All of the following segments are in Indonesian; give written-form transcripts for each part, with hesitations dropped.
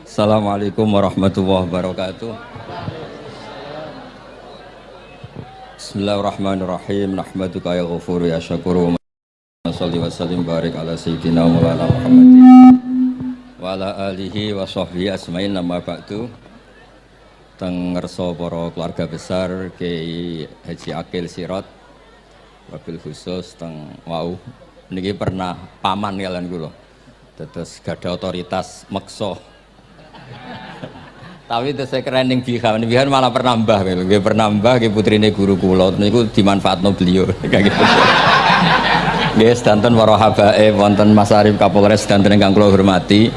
Assalamualaikum warahmatullahi wabarakatuh. Bismillahirrahmanirrahim. Nahmaduka ya ghafuru ya syakuru. Shalli wa sallim barik ala sayyidina Maulana Muhammadin wa ala alihi wa sahbihi asmain. Nama ba'du. Teng ngerso para keluarga besar Kiai Haji Akil Sirot wabil khusus teng wau niki pernah paman kalian kula. Terus gada otoritas meksa. Tapi itu saya keren yang bihan malah pernambah, dia pernambah, dia putrine guru kula, niku dimanfaatno beliau, kayak gitu. Dia sedanten para habaib, wonten Mas Arif Kapolres sedanten ingkang kula hormati.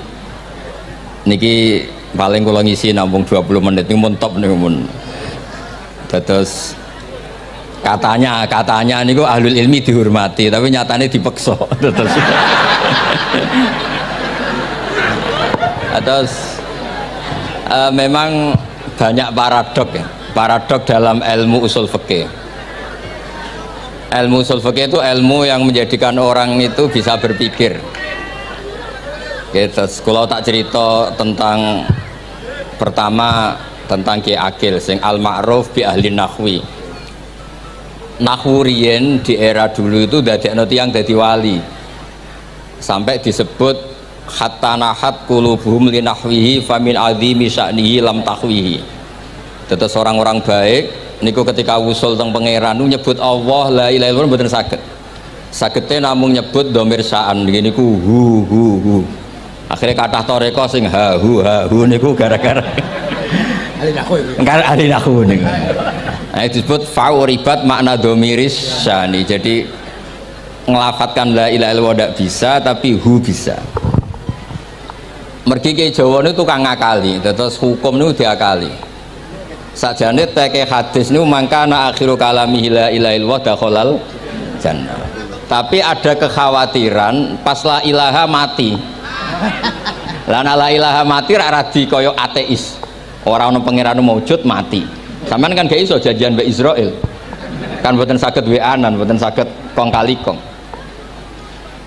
Niki paling kula ngisi nampung 20 menit, niku mun top niku mun. Terus katanya niku ahlul ilmi dihormati, tapi nyatane dipeksa. Terus memang banyak paradok dalam ilmu usul fikih. Ilmu usul fikih itu ilmu yang menjadikan orang itu bisa berpikir. Gitu. Kalau tak cerita tentang pertama tentang Ki Akil sing al-ma'ruf bi ahli nahwi. Nahwu riyen di era dulu itu dadekno tiyang dadi wali. Sampai disebut hatta nahat qulubuhum li nahwihi famin azimi sya'nihi lam tahwihi. Terus orang-orang baik niku ketika usul teng pangeran nyebut Allah la ilaha illallah mboten saged. Sagete namung nyebut dhamir sya'an niku hu. Akhirnya kathah toreko sing ha hu niku gara-gara ahli nahwu niku. Nah, disebut fa'uribat makna dhamiris sya'ni. Jadi ngelafatkan la ilaha illallah tidak bisa tapi hu bisa. Mergi ke Jawa ini tukang ngakali, terus hukum ini diakali. Sakjane teke hadis ini mangkana akhiru kalami la ilaha illallah dakhalal jannah. Tapi ada kekhawatiran pas la ilaha mati. Lana la ilaha mati ra radi kaya ateis. Ora ono pangeran maujud mati. Sampean kan gak iso janjian mbek Israel. Kan mboten saged weanan, mboten saged kong kali kong.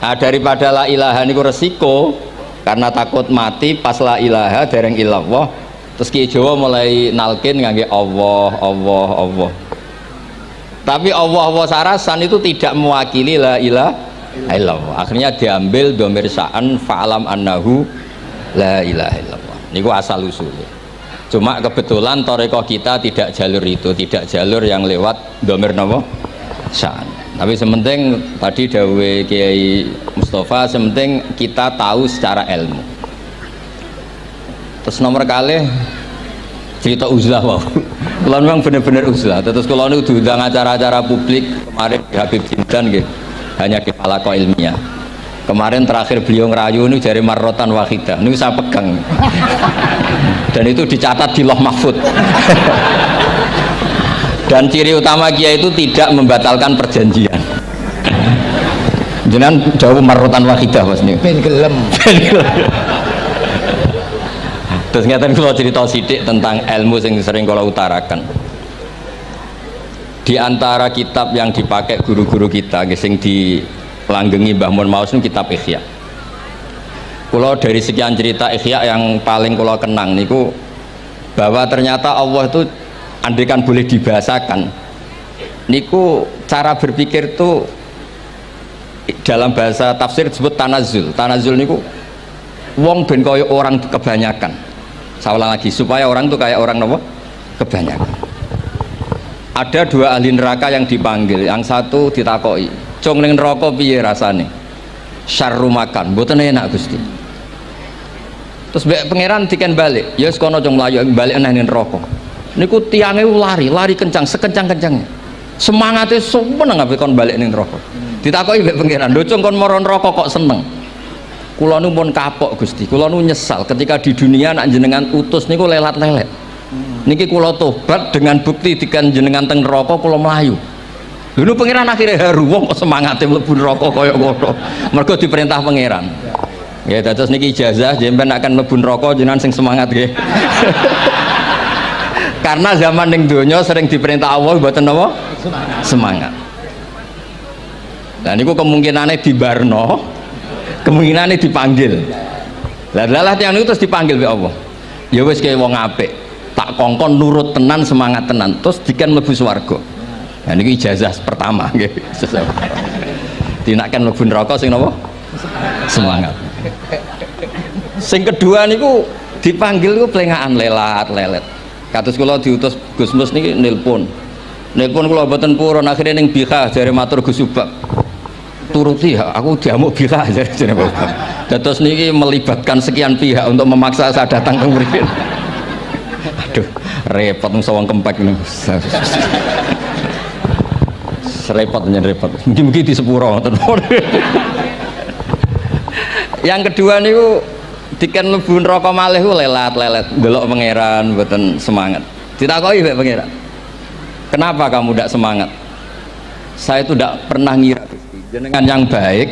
Nah, daripada la ilaha niku resiko karena takut mati pas la ilaha dereng illallah, terus Ki Jawa mulai nalkin ngangge Allah. Tapi Allah sarasan itu tidak mewakili la ilaha illallah. Akhirnya diambil dhamir sya'an fa'alam annahu la ilaha illallah. Niku asal usulnya. Cuma kebetulan thariqah kita tidak jalur itu, tidak jalur yang lewat dhamir napa sya'an. Tapi sementing tadi dawuhe Kiai Mustafa, sementing kita tahu secara ilmu. Terus nomor kali cerita uzlah wow. Kalau memang benar-benar uzlah. Terus kalau ini diundang acara-acara publik kemarin di Habib Jindan gitu, hanya di Falako ilmiah. Kemarin terakhir beliau ngerayu ini dari marrotan wahidah. Ini saya pegang. Dan itu dicatat di Loh Mahfud. Dan ciri utama kiai itu tidak membatalkan perjanjian. Jenengan jauh marrotan wahidah Mas niku. Ben gelem. Terus ngaten kula cerita sithik tentang ilmu yang sering kula utarakan. Di antara kitab yang dipakai guru-guru kita sing dilanggengi Mbah Mun Maus niku kitab Ihya. Kula dari sekian cerita Ihya yang paling kula kenang niku bahwa ternyata Allah itu andaikan boleh dibahasakan niku cara berpikir tuh dalam bahasa tafsir disebut tanazul niku wong ben kaya orang kebanyakan. Saya ulang lagi supaya orang tuh kayak orang apa? Kebanyakan. Ada dua ahli neraka yang dipanggil, yang satu ditakoki cung ning neraka piye rasane? Syarru makan mboten enak Gusti. Terus pangeran diken balik ya wis kono cung mlayu balik nang neraka. Niku tiangnya lari kencang, sekencang-kencangnya. Semangatnya seneng ngabeh kon balik ning neraka. Ditakoki mbek pangeran, "Lho cung kon mara neraka kok seneng?" Kula nu pun kapok Gusti, kula nu nyesal ketika di dunia nak jenengan utus niku lelat-lelet. Niki kula tobat dengan bukti dikan jenengan teng neraka kula mlayu. Lho nu pangeran akhirnya haru wong kok semangate mlebu neraka kaya ngono. Mergo diperintah pangeran. Ya terus niki ijazah jenengan akan mlebu neraka jenengan sing semangat nggih. Karena zaman ning donya sering diperintah Allah mboten napa? Semangat. Nah niku kemungkinannya dibarno, kemungkinannya dipanggil. Lah yang itu terus dipanggil oleh Allah. Ya wis kaya wong apik, tak kongkon nurut tenan, semangat tenan, terus diken mlebu swarga. Nah niki ijazah pertama nggih. Dinaken mlebu neraka sing napa? Semangat. Sing kedua niku dipanggil ku plengakan lelat-lelet. Kados kula diutus Gus Mus niki nelpon. Nelpon kula mboten purun akhire ning Bika jare matur Gus Subak. Turuti ya, aku diamuk Bika jare Bapak. Dados niki melibatkan sekian pihak untuk memaksa saya datang ke mriki. Aduh, repot wong sawang kempek niku. Repot nyen repot. Mugi-mugi di sepuro ngoten. Yang kedua niku diken mlebu neraka malih ku lelat-lelet ndelok pangeran mboten semangat. Ditakoki mbek pangeran. Kenapa kamu tidak semangat? Saya itu tidak pernah ngira jenengan yang baik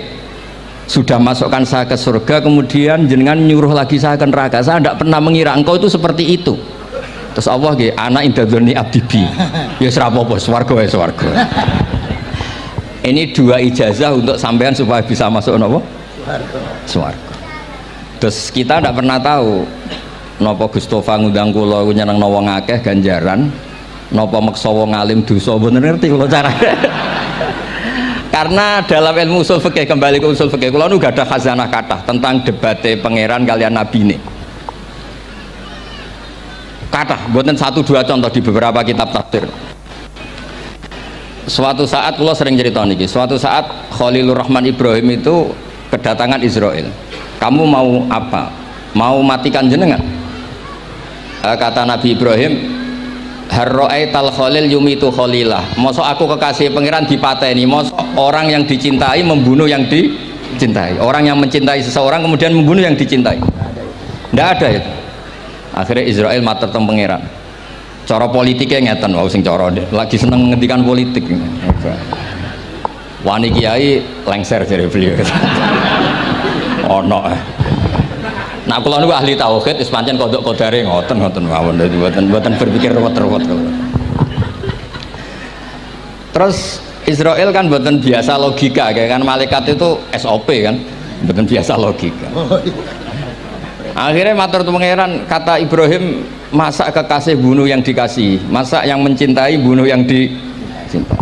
sudah masukkan saya ke surga, kemudian jenengan nyuruh lagi saya ke neraka. Saya tidak pernah mengira engkau itu seperti itu. Terus Allah nggih, ana indadzoni abdibi. Ya ora apa-apa, swarga wae swarga. Ini dua ijazah untuk sampean supaya bisa masuk napa? Swarga. Terus kita tidak pernah tahu napa Gustofa ngundang kula nyenengno wong akeh ganjaran, napa meksa wong alim dosa, mboten ngerti kula carane. Karena dalam ilmu usul fikih, kembali ke usul fikih, kula nu gak ada khazanah kathah tentang debate pangeran kalian nabi ini. Kathah, mboten satu dua contoh di beberapa kitab tafsir. Suatu saat kula sering cerita niki, suatu saat Khalilur Rahman Ibrahim itu kedatangan Israel. Kamu mau apa? Mau matikan jenengan? Kata Nabi Ibrahim, harro'aital khalil yumitu khalilah. Mosok aku kekasih pangeran dipateni, mosok orang yang dicintai membunuh yang dicintai, orang yang mencintai seseorang kemudian membunuh yang dicintai. Tidak ada itu. Akhirnya Israel matur teng pangeran. Cara politiknya ngeten, wau sing cara lagi seneng ngendikan politik. Wani kiai lengser dari beliau. Ono. Nah kula niku ahli tauhid wis pancen kodok kodare ngoten mawon, mboten berpikir ruwet-ruwet. Terus Israel kan mboten biasa logika, kayak kan malaikat itu SOP kan, mboten biasa logika. Akhirnya matur tu pangeran, kata Ibrahim, masa kekasih bunuh yang dikasih, masa yang mencintai bunuh yang dicintai.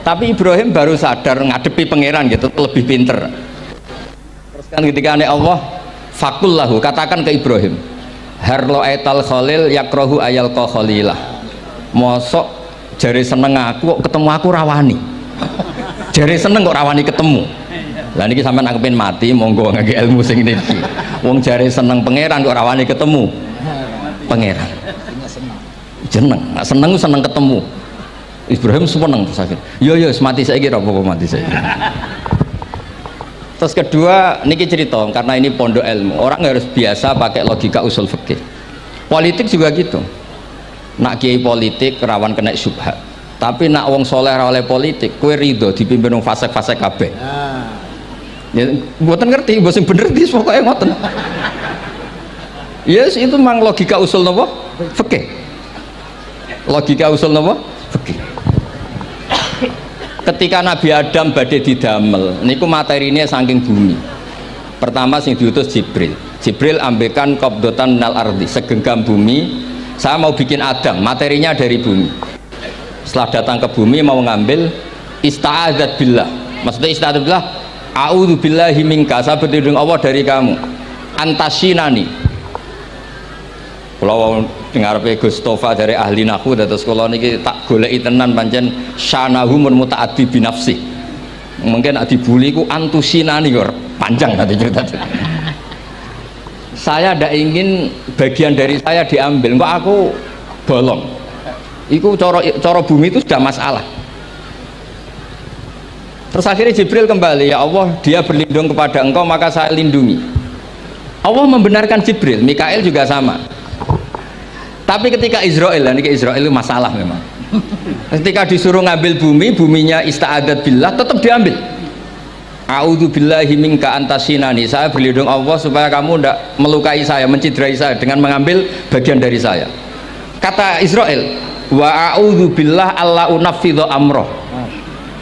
Tapi Ibrahim baru sadar ngadepi pangeran gitu, lebih pinter. Terus kan ketika ane Allah fakul lahu, katakan ke Ibrahim, harlo aital khalil yakrohu ayal ko khalilah. Mosok jari seneng aku kok ketemu aku rawani, jari seneng kok rawani ketemu. Lah niki sampean anggapin mati, monggo ngake ilmu sing niki. Wong jari seneng pangeran kok rawani ketemu pangeran. Jeneng, nah, seneng seneng ketemu. Ibrahim seneng terus akhir. Yo mati saiki ora apa-apa mati saiki. Terus kedua, niki cerita karena ini pondok ilmu, orang harus biasa pakai logika usul fikih. Politik juga gitu. Nak kiai politik rawan kena syubhat. Tapi nak wong soleh oleh politik, kue ridho dipimpin wong fasik-fasik kabeh. Ya, mboten ngerti, mboten bener di pokoknya ngoten. Yes, itu memang logika usul napa? Fikih. Logika usul napa? Fikih. Ketika Nabi Adam badhe didamel niku materinya saking bumi. Pertama sing diutus Jibril. Jibril ambekan qabdotan minal ardi, segenggam bumi. Saya mau bikin Adam, materinya dari bumi. Setelah datang ke bumi mau ngambil ista'adzat billah. Maksudnya ista'adzat billah, a'udzu billahi minka, saya berlindung Allah dari kamu. Antasinani. Kalau ngarepe Gustofa dari ahli nahwu dados kula niki tak goleki tenan pancen syanahu mun mutaaddi bi nafsi. Mungkin dibuli ku antusinani kok panjang nanti cerita. Saya tidak ingin bagian dari saya diambil, kok aku bolong. Iku coro bumi itu sudah masalah. Terus akhirnya Jibril kembali, ya Allah, dia berlindung kepada engkau maka saya lindungi. Allah membenarkan Jibril, Mikail juga sama. Tapi ketika Israel, ini Israel itu masalah memang. Ketika disuruh ngambil bumi, buminya ista'adat billah, tetap diambil. A'udzu billahi minka antasinani, saya berlindung Allah supaya kamu tidak melukai saya, mencidrai saya dengan mengambil bagian dari saya. Kata Israel, wa a'udzu billah alla unaffidhu amroh.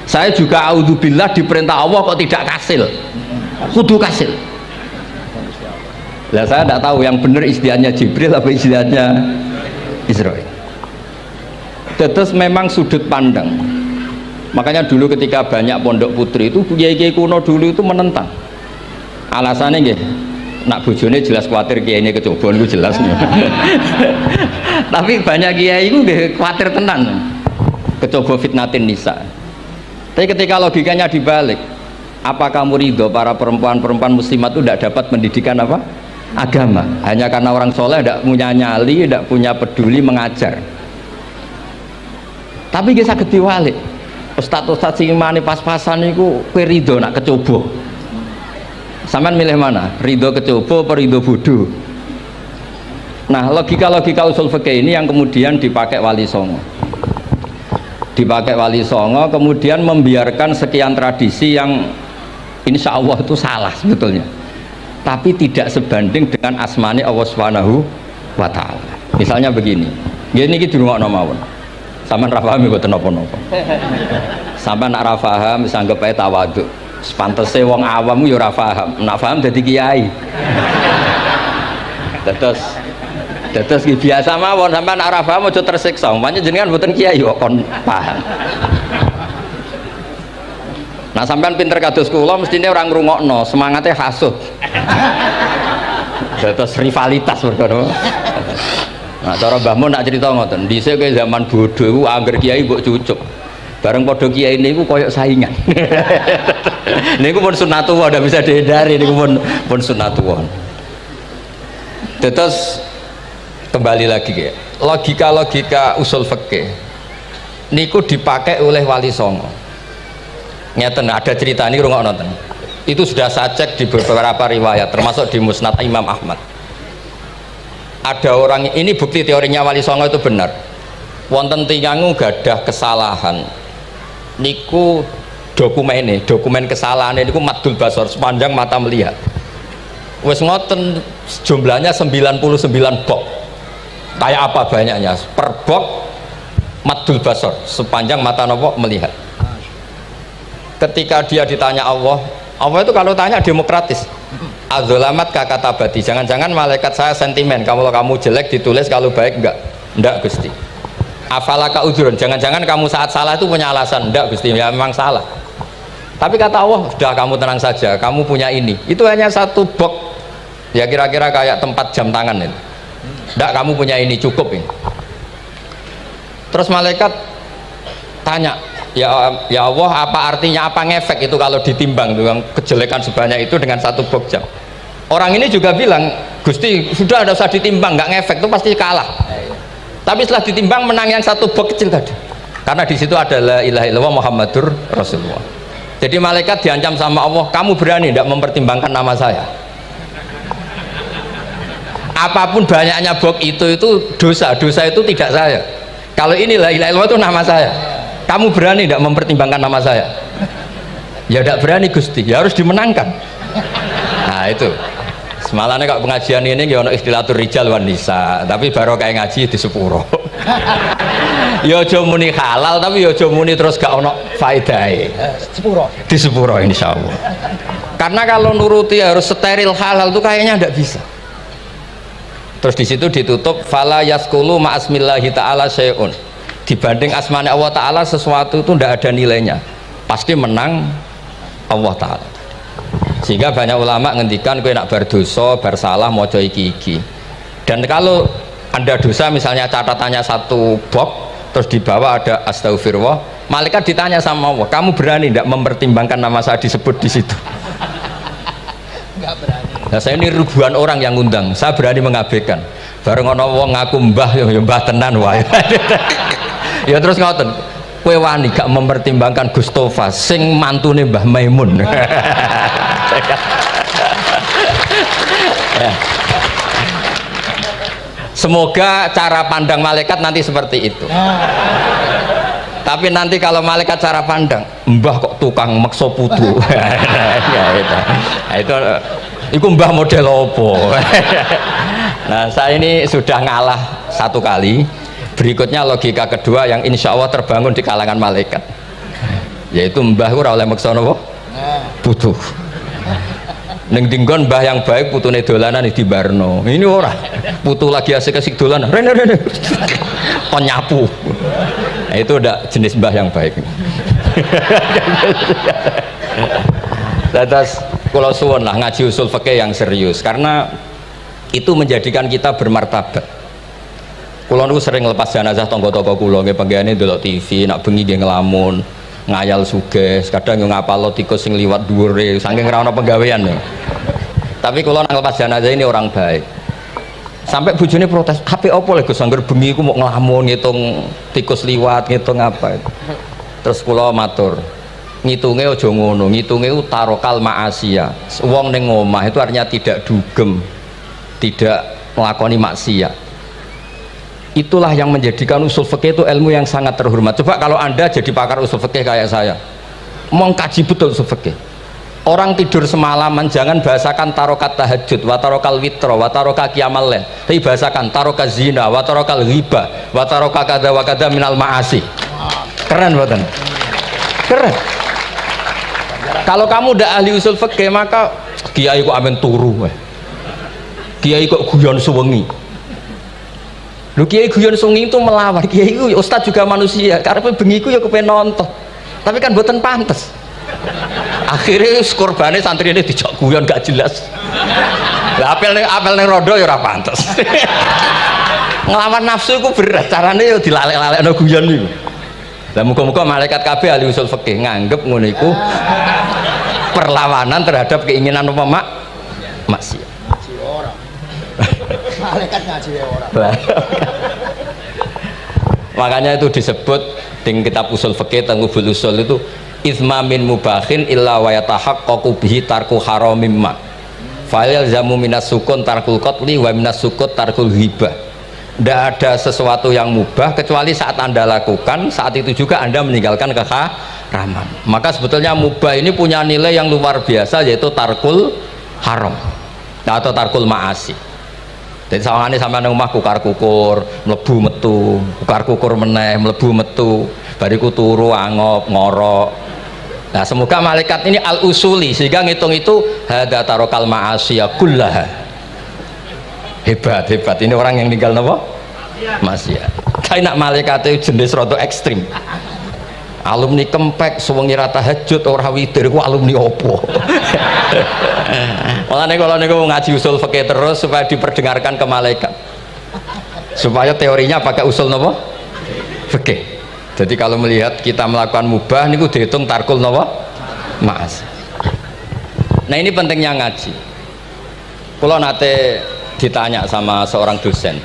Saya juga a'udzu billah diperintah Allah kok tidak kasil. Kudu kasil. Lah saya tidak tahu yang benar istilahnya Jibril apa istilahnya Israil. Terus memang sudut pandang. Makanya dulu ketika banyak pondok putri itu kiai-kiai kuno dulu itu menentang. Alasannya nggih, nak bojone jelas khawatir kiai ini kecobaan itu jelas. Tapi banyak kiai itu nggih khawatir tenan. Kecoba fitnatin nisa. Tapi ketika logikanya dibalik, apa kamu ridho para perempuan-perempuan muslimat itu tidak dapat pendidikan apa? Agama, hanya karena orang soleh tidak punya nyali, tidak punya peduli mengajar. Tapi kita saged diwalik. Ustaz-ustaz sing mani pas-pasan niku kowe ridho nak kecoba. Sampean milih mana? Ridho kecoba apa ridho bodoh? Nah, logika-logika usul fikih ini yang kemudian dipakai Wali Songo. Dipakai Wali Songo kemudian membiarkan sekian tradisi yang insya Allah itu salah sebetulnya. Tapi tidak sebanding dengan asmani Allah Subhanahu wa ta'ala. Misalnya begini, gini iki dirungokno mawon. Sampeyan ra paham mboten napa-napa. Sampeyan nak ra paham wis anggap ae tawadhu. Sepantese wong awam yo ora paham. Nak paham dadi kiai. Terus biasa mawon sampeyan nak ra paham aja tersiksa. Umpamane jenengan mboten kiai kok kon paham. Nah sampean pinter kados kula mestine ora ngrungokno, semangate hasud. Terus rivalitas perkara. Nah cara Mbah Mun nak cerita ngoten, dhisik kowe zaman bodho iku angger kiai mbok cucuk. Bareng padha kiai niku koyo saingan. Niku pun sunnatullah ndak bisa dihindari, niku pun sunnatullah. Terus kembali lagi ya. Logika-logika usul fikih niku dipakai oleh Wali Songo. Ngeten ada cerita ini rungokno nonton. Itu sudah saya cek di beberapa riwayat termasuk di Musnad Imam Ahmad. Ada orang ini bukti teorinya Wali Songo itu benar. Wonten tiyang gadah kesalahan. Niku dokumen kesalahan niku madul basor sepanjang mata melihat. Wes ngoten jumlahnya 99 bok. Kayak apa banyaknya? Per bok madul basor sepanjang mata nopo melihat. Ketika dia ditanya Allah itu kalau tanya demokratis. Adzolamat kakatabati, jangan-jangan malaikat saya sentimen kalau kamu jelek ditulis, kalau baik enggak Gusti. Afalaka udzurun, jangan-jangan kamu saat salah itu punya alasan. Enggak Gusti, ya memang salah. Tapi kata Allah, sudah kamu tenang saja, kamu punya ini. Itu hanya satu box, ya kira-kira kayak tempat jam tangan itu. Enggak, kamu punya ini, cukup ini. Terus malaikat tanya, ya Allah, apa artinya, apa ngefek itu kalau ditimbang dengan kejelekan sebanyak itu dengan satu box jam. Orang ini juga bilang, Gusti sudah ada usah ditimbang, nggak ngefek itu pasti kalah. Tapi setelah ditimbang menang yang satu box kecil tadi, karena di situ ada la ilaha illallah Muhammadur Rasulullah. Jadi malaikat diancam sama Allah, kamu berani tidak mempertimbangkan nama saya? Apapun banyaknya box itu dosa itu tidak saya. Kalau ini la ilaha illallah itu nama saya. Kamu berani tidak mempertimbangkan nama saya? Ya tidak berani Gusti, ya harus dimenangkan. Nah itu semalahnya kalau pengajian ini ya ono istilatur rijal wan nisa, tapi baru kayak ngaji di sepuro. Ya aja muni halal, tapi ya aja muni terus gak ono faedahe. Di sepuro insyaallah. Karena kalau nuruti harus steril halal itu kayaknya tidak bisa. Terus di situ ditutup fala yaskulu ma'asmillahi ta'ala syai'un. Dibanding asmane Allah Ta'ala sesuatu itu tidak ada nilainya, pasti menang Allah Ta'ala. Sehingga banyak ulama ngendikan kowe nak berdosa bersalah mojo iki. Dan kalau Anda dosa misalnya catatannya satu box terus di bawah ada astagfirullah, malaikat ditanya sama Allah, kamu berani tidak mempertimbangkan nama saya disebut di situ? Enggak berani. Nah saya ini ribuan orang yang ngundang, saya berani mengabaikan. Bareng ono wong ngaku mbah ya mbah tenan wae. Ya terus ngoten, kowe wani gak mempertimbangkan Gustofa sing mantune Mbah Maimun. Ya. Semoga cara pandang malaikat nanti seperti itu. Tapi nanti kalau malaikat cara pandang, mbah kok tukang makso putu. Itu mbah model opo. Nah saya ini sudah ngalah satu kali. Berikutnya logika kedua yang insya Allah terbangun di kalangan malaikat, yaitu mbah ora oleh maksa napa butuh. Ning dinggon mbah yang baik putune dolanan di Barno. Ini ora. Putu lagi asik-asik dolanan. Rene. Kon nyapu. Nah, itu udah jenis mbah yang baik. Terus kula suwun lah ngaji usul fikih yang serius karena itu menjadikan kita bermartabat. Kula niku sering lepas jenazah tangga-tangga kula nggih penggene ndelok TV, nak bengi nggih ngelamun, ngayal suges, kadang yo ngapalo tikus sing liwat dhuwure saking ora ana penggawean. Tapi kula nang lepas jenazah ini orang baik. Sampai bojone protes, "HP opo lho Gus angger bengi ku mau ngelamun ngitung tikus liwat, ngitung apa." Terus kula matur, ngitunge aja ngono, ngitunge tarokal ma'asiya. Wong ning omah itu artinya tidak dugem, tidak melakoni maksiat. Itulah yang menjadikan usul fikih itu ilmu yang sangat terhormat. Coba kalau Anda jadi pakar usul fikih kayak saya, mau kaji betul usul fikih. Orang tidur semalaman jangan bahasakan tarokat tahajud, wa tarokal witro, wa taroka qiyamal lail. Tapi bahasakan tarokat zina, wa tarokal ghibah, wa taroka kada wa kada minal ma'asi. Keren buatan? Keren. Kalau kamu udah ahli usul fikih maka kiai kok amen turu, kiai kok guyon suwengi. Lu kiai guyon suwengi itu melawan, kiai itu ustaz juga manusia. Karena bengi ku ya kepen nonton, tapi kan buatan pantas. Akhirnya korbannya santri ini dijak guyon gak jelas. Lah apel ning rodo ya ora pantes. Nglawan nafsu iku berat, carane ya dilalek-lalekno guyon niku. Lah muga-muga malaikat kabeh ahli usul fikih nganggep ngono iku perlawanan terhadap keinginan apa maksiat. Ngaji ora. Malaikat ngaji ora. Makanya itu disebut di kitab usul fikih Tanghubul Usul itu izma min mubahin illa wa yatahaqqaqu bihi tarku haramim ma fa'il zamu minas sukun tarkul qatli wa minas sukut tarkul ghibah. Tidak ada sesuatu yang mubah kecuali saat Anda lakukan, saat itu juga Anda meninggalkan keharaman. Maka sebetulnya mubah ini punya nilai yang luar biasa, yaitu tarkul haram atau tarkul ma'asi. Jadi sawangane sampean nang omah kukar kukur mlebu metu, kukar kukur meneh mlebu metu, bariku turu angop ngorok. Nah semoga malaikat ini al-usuli sehingga ngitung itu hadza tarokal ma'asiya kullaha. Hebat ini orang yang tinggal napa? Maksiat. Kayak nak malaikat itu jenis rada ekstrim. Alumni kempek suwengi ra tahajud ora witir ku alumni opo? Makanya kalau niku ngaji usul fikih terus supaya diperdengarkan ke malaikat. Supaya teorinya pakai usul napa? Fikih. Jadi kalau melihat kita melakukan mubah niku dihitung tarkul napa? Ma'as. Nah ini pentingnya ngaji. Kalau nate ditanya sama seorang dosen,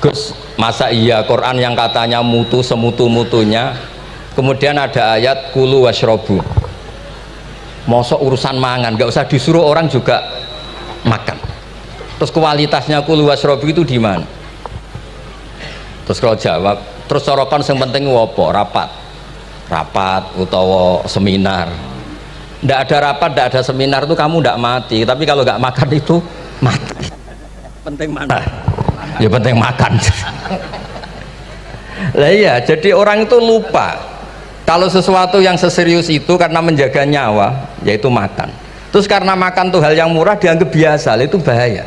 Gus, masa iya Quran yang katanya mutu semutu-mutunya, kemudian ada ayat kulu washrobu, mosok urusan mangan, gak usah disuruh orang juga makan. Terus kualitasnya kulu washrobu itu di mana? Terus kalau jawab, terus sorokan yang penting wopo, rapat utawa seminar. Ndak ada rapat, ndak ada seminar itu kamu ndak mati, tapi kalau nggak makan itu mati. Penting mana? Ya penting makan. Lah iya, jadi orang itu lupa kalau sesuatu yang seserius itu karena menjaga nyawa, yaitu makan. Terus karena makan tuh hal yang murah dianggap biasa, itu bahaya.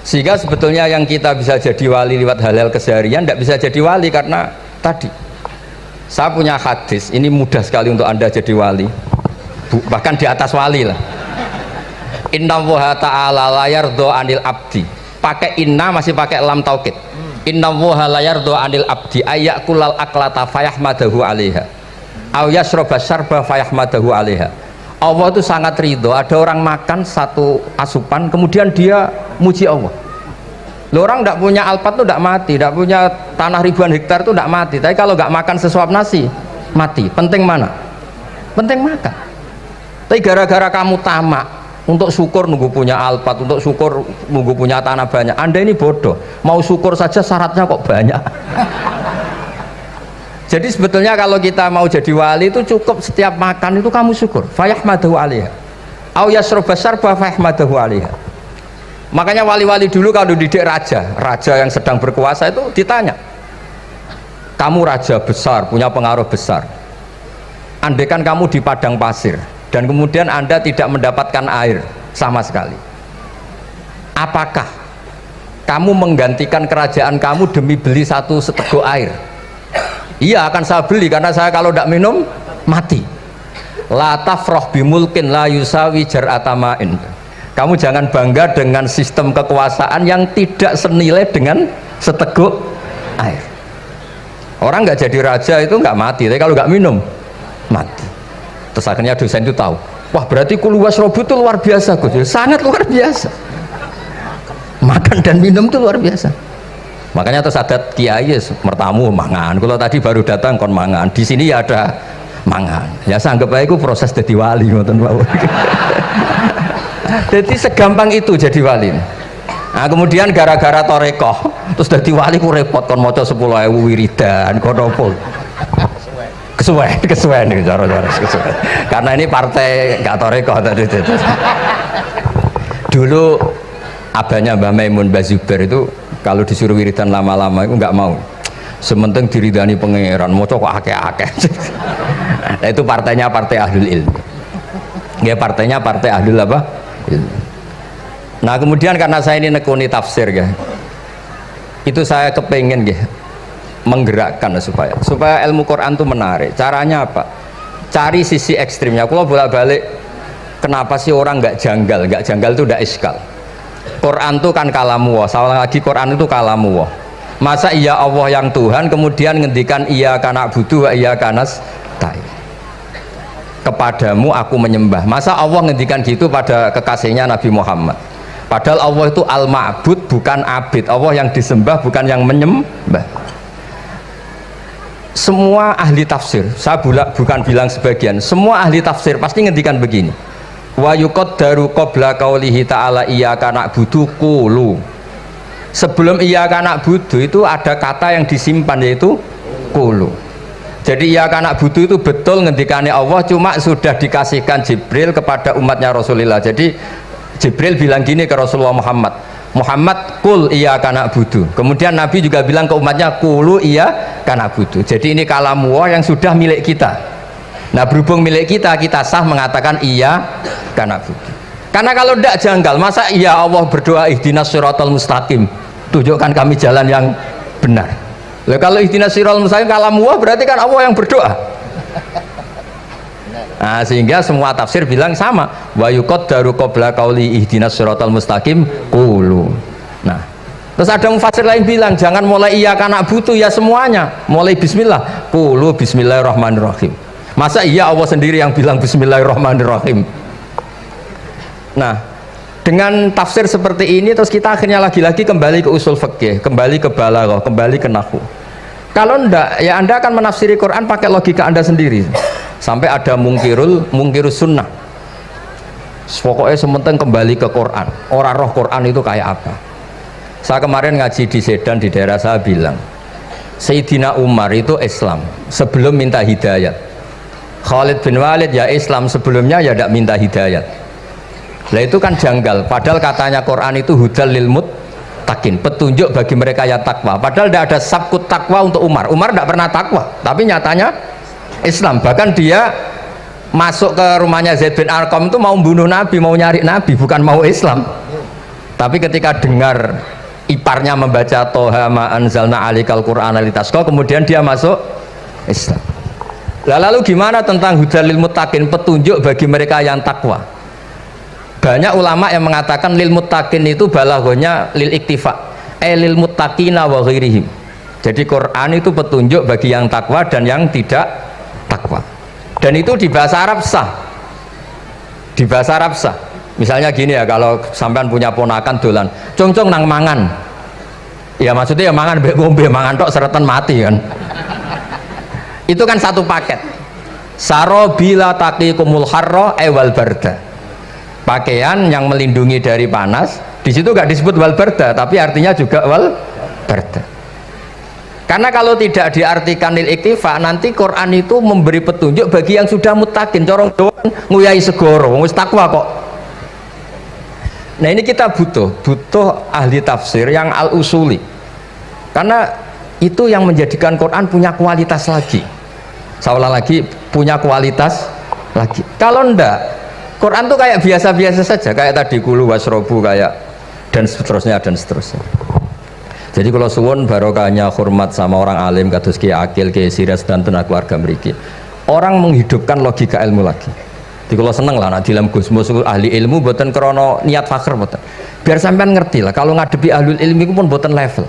Sehingga sebetulnya yang kita bisa jadi wali lewat hal-hal keseharian tidak bisa jadi wali karena tadi saya punya hadis ini mudah sekali untuk Anda jadi wali, bahkan di atas wali lah. Inna woha ta'ala layar do anil abdi, pakai inna masih pakai lam taukid. Inna woha layar do anil abdi ayak kulal aklata fayahmadahu alaiha aw yasroba syarba fayahmadahu alaiha. Allah itu sangat ridho ada orang makan satu asupan kemudian dia muji Allah. Loh, orang tidak punya alpat itu tidak mati, tidak punya tanah ribuan hektar itu tidak mati, tapi kalau nggak makan sesuap nasi mati. Penting mana? Penting makan. Tapi gara-gara kamu tamak untuk syukur nunggu punya alpat, untuk syukur nunggu punya tanah banyak, Anda ini bodoh, mau syukur saja syaratnya kok banyak. Jadi sebetulnya kalau kita mau jadi wali itu cukup setiap makan itu kamu syukur. Fayahmadahu alaiha. Au yasroba syarba fayahmadahu alaiha. Makanya wali-wali dulu kalau didik raja yang sedang berkuasa itu ditanya, kamu raja besar, punya pengaruh besar. Andaikan kamu di padang pasir dan kemudian Anda tidak mendapatkan air sama sekali. Apakah kamu menggantikan kerajaan kamu demi beli satu seteguk air? Iya, akan saya beli karena saya kalau tidak minum mati. La tafrah bimulkin la yusawi jar'atamain. Kamu jangan bangga dengan sistem kekuasaan yang tidak senilai dengan seteguk air. Orang nggak jadi raja itu nggak mati, tapi kalau nggak minum mati. Terus akhirnya dosen itu tahu, wah berarti kulu wasrobu itu luar biasa, Gus. Sangat luar biasa. Makan dan minum itu luar biasa. Makanya terus adat kiai mertamu mangan. Kalau tadi baru datang kon mangan, di sini ya ada mangan. Ya sanggep aja itu proses jadi wali, ngoten mawon. Jadi segampang itu jadi wali. Nah, kemudian gara-gara torekoh terus jadi wali ku repot kon maca 10.000 wiridan kon opo. Kesuwen nih cara-cara kesuwen. Karena ini partai gak torekoh tadi. Dulu abahnya Mbah Maimun Mbah Zubair itu kalau disuruh wiridan lama-lama itu nggak mau. Sementing diridani pangeran, mau kok akeh-akeh. Nah, itu partainya partai ahlul ilmi. Ya partainya partai ahlul apa? Ilmi. Nah kemudian karena saya ini nekuni tafsir ya, itu saya kepengen ya menggerakkan supaya ilmu Quran itu menarik. Caranya apa? Cari sisi ekstrimnya. Kalau bolak-balik, kenapa sih orang nggak janggal? Nggak janggal itu udah iskal. Quran itu kan kalamu Allah. Salah lagi Quran itu kalamu Allah. Masa iya Allah yang Tuhan kemudian ngendikan iya kana budu wa iya kanas tai. Kepadamu aku menyembah. Masa Allah ngendikan gitu pada kekasihnya Nabi Muhammad. Padahal Allah itu al-ma'bud bukan abid. Allah yang disembah bukan yang menyembah. Semua ahli tafsir, saya bukan bilang sebagian, semua ahli tafsir pasti ngendikan begini. Wa yuqaddaru qabla qaulihi ta'ala iyyaka na'budu qulu. Sebelum iyyaka na'budu itu ada kata yang disimpan yaitu qulu. Jadi iyyaka na'budu itu betul ngendikane Allah, cuma sudah dikasihkan Jibril kepada umatnya Rasulullah. Jadi Jibril bilang gini ke Rasulullah Muhammad kul iyyaka na'budu. Kemudian Nabi juga bilang ke umatnya qulu iyyaka na'budu. Jadi ini kalamu Allah yang sudah milik kita. Nah berhubung milik kita, kita sah mengatakan iya karena bukti. Karena kalau tidak janggal, masa iya Allah berdoa ihdinas siratal mustaqim, tunjukkan kami jalan yang benar. Lah kalau ihdinas siratal mustaqim kalamu Allah berarti kan Allah yang berdoa. Nah sehingga semua tafsir bilang sama. Wa yuqaddaru qabla qauli ihdinas siratal mustaqim qulu. Nah terus ada mufassir lain bilang jangan mulai iya karena butuh ya semuanya, mulai bismillah qulu bismillahirrahmanirrahim. Masa iya Allah sendiri yang bilang bismillahirrahmanirrahim. Nah dengan tafsir seperti ini terus kita akhirnya lagi-lagi kembali ke usul fikih, kembali ke balaghah, kembali ke nahwu. Kalau ndak ya Anda akan menafsiri Quran pakai logika Anda sendiri. Sampai ada mungkirus sunnah. Pokoknya sementing kembali ke Quran. Orang roh Quran itu kayak apa? Saya kemarin ngaji di Sedan di daerah saya bilang Sayyidina Umar itu Islam sebelum minta hidayat. Khalid bin Walid ya Islam sebelumnya ya tidak minta hidayat. Nah itu kan janggal. Padahal katanya Quran itu hudal lil muttaqin, petunjuk bagi mereka yang takwa. Padahal tidak ada sabkut takwa untuk Umar. Umar tidak pernah takwa, tapi nyatanya Islam. Bahkan dia masuk ke rumahnya Zaid bin Arqam itu mau bunuh Nabi, mau nyari Nabi, bukan mau Islam. Tapi ketika dengar iparnya membaca Toha ma anzalna alikal Qur'ana litasqa, kemudian dia masuk Islam. Lalu gimana tentang hudal lil muttaqin, petunjuk bagi mereka yang takwa? Banyak ulama yang mengatakan lil muttaqin itu balaghahnya lil iktifa, lil muttaqina wa ghairihim. Jadi Quran itu petunjuk bagi yang takwa dan yang tidak takwa. Dan itu di bahasa Arab sah. Di bahasa Arab sah. Misalnya gini ya, kalau sampean punya ponakan dolan, cong-cong nang mangan. Ya maksudnya ya mangan mbek ngombe, mangan tok seretan mati kan. Itu kan satu paket. Sarobila taqikumul harra wal barda. Pakaian yang melindungi dari panas. Di situ nggak disebut wal barda, tapi artinya juga wal barda. Karena kalau tidak diartikan lil iktifa, nanti Quran itu memberi petunjuk bagi yang sudah mutakin. Corong doang nguyai segoro, wis takwa kok. Nah ini kita butuh ahli tafsir yang al usuli. Karena itu yang menjadikan Quran punya kualitas lagi. Seolah lagi punya kualitas lagi. Kalau ndak Quran tuh kayak biasa-biasa saja, kayak tadi kulu wasrobu kayak dan seterusnya dan seterusnya. Jadi kalau suwun barokahnya hormat sama orang alim kados Ki Akil, Ki Siras dan tenaga keluarga mriki. Orang menghidupkan logika ilmu lagi. Jadi kalau seneng lah nak dalam Gusmus ahli ilmu boten krono niat fakir boten. Biar sampean ngerti lah kalau ngadepi ahlul ilmi itu pun boten level.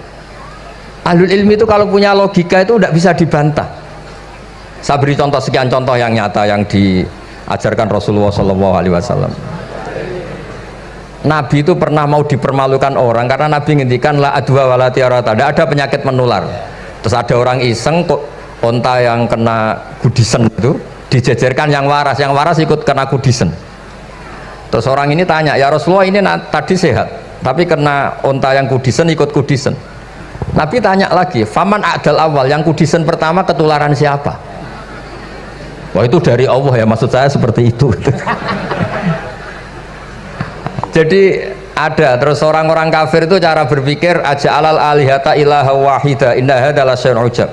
Ahlul ilmi itu kalau punya logika itu tidak bisa dibantah. Saya beri contoh sekian contoh yang nyata yang diajarkan Rasulullah SAW. Nabi itu pernah mau dipermalukan orang karena Nabi ngendikan la adwa wala tiarata, tidak ada penyakit menular. Terus ada orang iseng kok onta yang kena kudisen itu dijejerkan yang waras ikut kena kudisen. Terus orang ini tanya, ya Rasulullah ini tadi sehat tapi kena onta yang kudisen ikut kudisen. Nabi tanya lagi, faman a'dal awal, yang kudisen pertama ketularan siapa? Wah itu dari Allah ya, maksud saya seperti itu. Jadi ada terus orang-orang kafir itu cara berpikir aja alal alihata ilaha wahida inna hadalah syai'un ujab.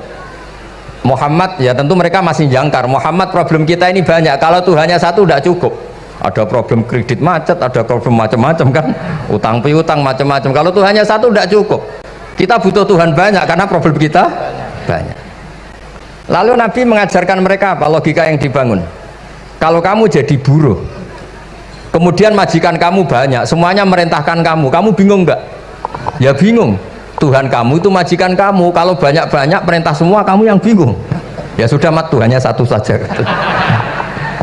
Muhammad ya tentu mereka masih jangkar. Muhammad problem kita ini banyak. Kalau Tuhannya satu tidak cukup. Ada problem kredit macet, ada problem macam-macam kan, utang piutang macam-macam. Kalau Tuhannya satu tidak cukup. Kita butuh Tuhan banyak karena problem kita banyak. Lalu Nabi mengajarkan mereka apa logika yang dibangun. Kalau kamu jadi buruh, kemudian majikan kamu banyak, semuanya merintahkan kamu bingung nggak? Ya bingung. Tuhan kamu itu majikan kamu, kalau banyak-banyak perintah semua kamu yang bingung. Ya sudah mat Tuhannya satu saja.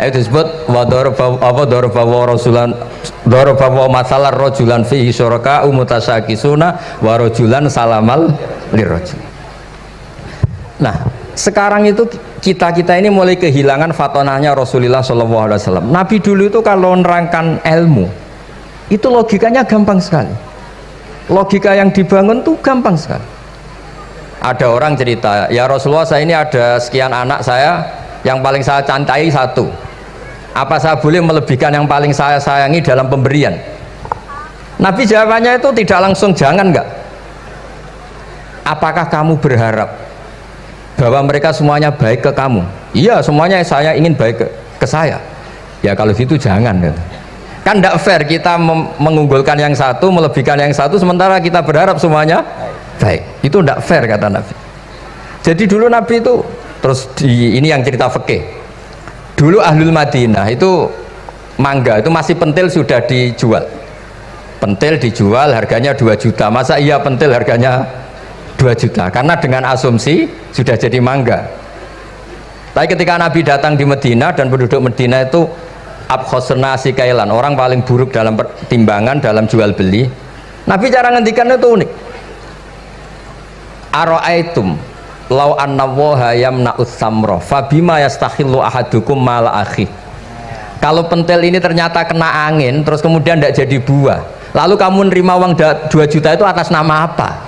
Itu disebut dorobawa masalah rojulan fihi syuraka umutasakisuna warojulan salamal lirojul. Nah sekarang itu kita ini mulai kehilangan fatonahnya Rasulullah SAW. Nabi dulu itu kalau nerangkan ilmu itu logikanya gampang sekali. Logika yang dibangun tuh gampang sekali. Ada orang cerita, ya Rasulullah saya ini ada sekian anak saya, yang paling saya cintai satu. Apa saya boleh melebihkan yang paling saya sayangi dalam pemberian? Nabi jawabannya itu tidak langsung jangan enggak. Apakah kamu berharap bahwa mereka semuanya baik ke kamu? Iya semuanya saya ingin baik ke saya. Ya kalau gitu jangan. Kan tidak fair kita mengunggulkan yang satu, melebihkan yang satu, sementara kita berharap semuanya baik. Itu tidak fair kata Nabi. Jadi dulu Nabi itu terus ini yang cerita fikih. Dulu Ahlul Madinah itu mangga itu masih pentil sudah dijual. Pentil dijual harganya 2 juta. Masa iya pentil harganya 2 juta? Karena dengan asumsi sudah jadi mangga. Tapi ketika Nabi datang di Madinah dan penduduk Madinah itu abkhosna sikailan, orang paling buruk dalam pertimbangan dalam jual beli. Nabi cara ngendikannya itu unik. Ara'aitum law anna waha yamna'us samra fabima yastakhillu ahadukum mala akhi. Kalau pentil ini ternyata kena angin terus kemudian tidak jadi buah, lalu kamu nerima uang 2 juta itu atas nama apa?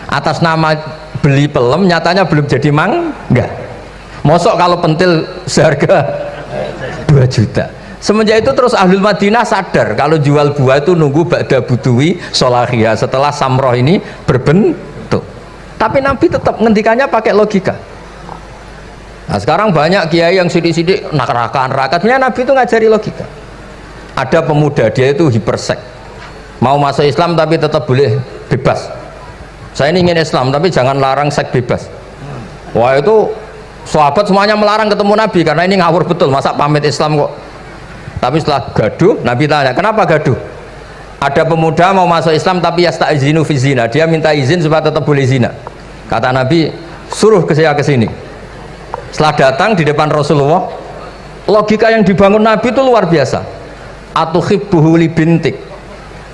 Atas nama beli pelem, nyatanya belum jadi mangga. Mosok kalau pentil seharga 2 juta. Semenjak itu terus Ahlul Madinah sadar kalau jual buah itu nunggu ba'da buduwi solahiyah, setelah samroh ini berbentuk. Tapi Nabi tetap ngendikannya pakai logika. Nah sekarang banyak kiai yang sidik-sidik neraka. Sebenarnya Nabi itu ngajari logika. Ada pemuda dia itu hipersek, mau masuk Islam tapi tetap boleh bebas. Saya ini ingin Islam tapi jangan larang seks bebas. Wah itu sahabat semuanya melarang ketemu Nabi karena ini ngawur betul, masa pamit Islam kok. Tapi setelah gaduh, Nabi tanya, kenapa gaduh? Ada pemuda mau masuk Islam tapi yasta'izinu fi zina, dia minta izin supaya tetap boleh zina. Kata Nabi, suruh saya ke sini. Setelah datang di depan Rasulullah, logika yang dibangun Nabi itu luar biasa. Atuhibbuhu li bintik.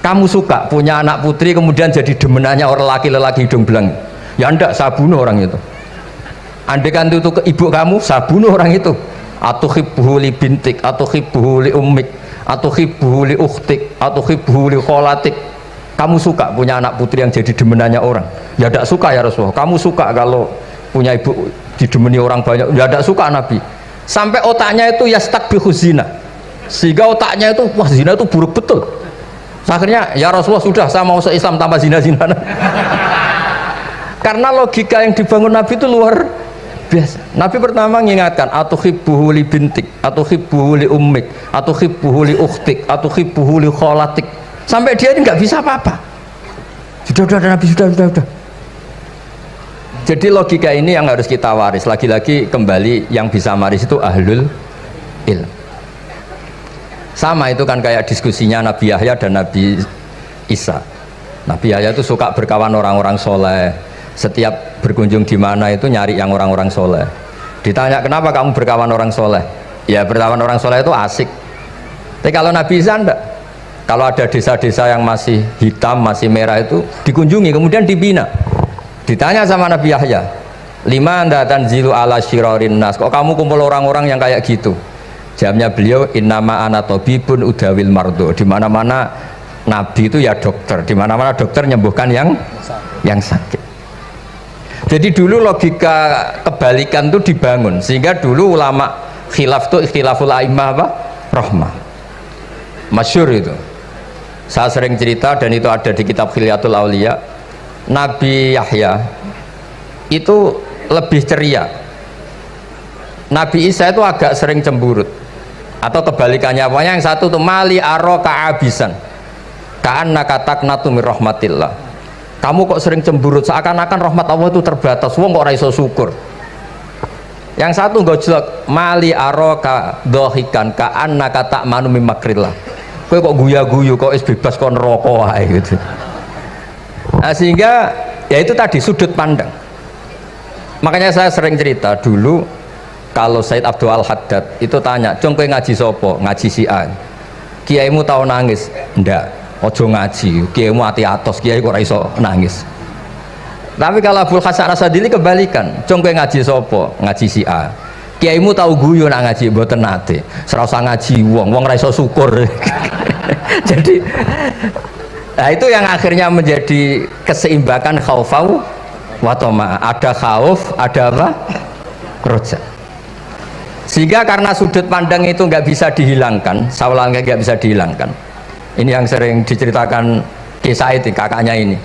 Kamu suka punya anak putri kemudian jadi demenannya orang laki-laki hidung belang? Ya enggak, saya bunuh orang itu. Andaikan itu ke ibu kamu, saya bunuh orang itu. Atuhibbuhu li bintik, atuhibbuhu li ummik, atuhibbuhu li ukhtik, atuhibbuhu li kholatik. Kamu suka punya anak putri yang jadi demenannya orang? Ya tidak suka ya Rasulullah. Kamu suka kalau punya ibu didemeni orang banyak? Ya tidak suka Nabi. Sampai otaknya itu yastakbihu zina, sehingga otaknya itu wah zina itu buruk betul. Akhirnya ya Rasulullah sudah saya mau masuk Islam tanpa zina-zina. Karena logika yang dibangun Nabi itu luar biasa. Nabi pertama mengingatkan atuhibbuhu li bintik, atuhibbuhu li ummik, atuhibbuhu li ukhtik, atuhibbuhu li kholatik. Sampai dia ini nggak bisa apa-apa. Sudah Nabi sudah. Jadi logika ini yang harus kita waris. Lagi-lagi kembali yang bisa waris itu ahlul ilm. Sama itu kan kayak diskusinya Nabi Yahya dan Nabi Isa. Nabi Yahya itu suka berkawan orang-orang soleh. Setiap berkunjung di mana itu nyari yang orang-orang soleh. Ditanya kenapa kamu berkawan orang soleh? Ya berkawan orang soleh itu asik. Tapi kalau Nabi Isa enggak. Kalau ada desa-desa yang masih hitam, masih merah itu dikunjungi, kemudian dibina. Ditanya sama Nabi Yahya, lima anda tanzilu ala syirarin nas, kok kamu kumpul orang-orang yang kayak gitu? Jawabnya beliau, innama ana tabibun udawil mardo. Di mana-mana Nabi itu ya dokter, di mana-mana dokter nyembuhkan yang sakit. Jadi dulu logika kebalikan itu dibangun, sehingga dulu ulama khilaf itu ikhtilaful a'immah apa? Rahmah. Masyhur itu. Saya sering cerita dan itu ada di kitab Khilyatul Auliya. Nabi Yahya itu lebih ceria. Nabi Isa itu agak sering cemburut. Atau kebalikannya, pokoknya yang satu tuh mali aro ka'abisan ka'annaka taqnatu min rahmatillah. Kamu kok sering cemburut, seakan-akan rahmat Allah itu terbatas. Wong kok ora iso syukur. Yang satu gojlok mali aro ka dohikan ka'annaka ta'manu min makrillah. Kowe kok guya-guyu, kok is bebas kok neraka wae gitu. Nah, sehingga ya itu tadi sudut pandang. Makanya saya sering cerita dulu kalau Said Abdul Al-Haddad itu tanya, "Cung kowe ngaji sopo?" "Ngaji si A." "Kiaimu tau nangis?" "Ndak." "Ojo ngaji, kiaimu ati atos, kiai kok ora iso nangis." Tapi kalau Abdul Hasan Asadili kebalikan, "Cung kowe ngaji sopo?" "Ngaji si A." "Kiaimu tau guyu nak ngaji?" "Mboten nate." "Ora usah ngaji wong ora iso syukur." Jadi nah itu yang akhirnya menjadi keseimbangan khaufau wa tama. Ada khauf, ada apa? Roja. Sehingga karena sudut pandang itu nggak bisa dihilangkan, saulang nggak bisa dihilangkan. Ini yang sering diceritakan kisah itu kakaknya ini.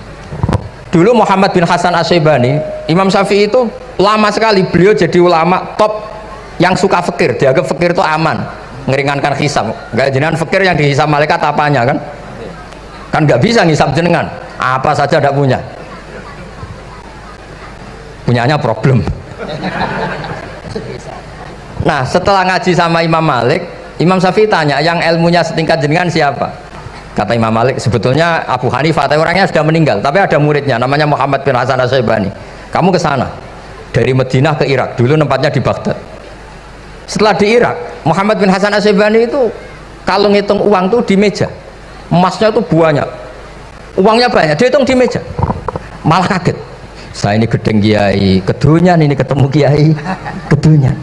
Dulu Muhammad bin Hasan Asy-Syaibani, Imam Syafi'i itu lama sekali beliau jadi ulama top yang suka fikir. Dianggap fikir itu aman, ngeringankan hisab. Nggak jenengan fikir yang dihisab malaikat apanya kan? Kan nggak bisa ngisab jenengan, apa saja tidak punya. Punyanya problem. Nah setelah ngaji sama Imam Malik, Imam Syafi'i tanya, yang ilmunya setingkat jenengan siapa? Kata Imam Malik, sebetulnya Abu Hanifah, tapi orangnya sudah meninggal, tapi ada muridnya namanya Muhammad bin Hasan Asy-Syaibani. Kamu ke sana dari Madinah ke Irak, dulu tempatnya di Baghdad. Setelah di Irak, Muhammad bin Hasan Asy-Syaibani itu kalau ngitung uang tuh di meja, emasnya tuh banyak, uangnya banyak, dia hitung di meja, malah kaget. Saya ini gedeng kiai, kedunyan ini ketemu kiai, kedunyan.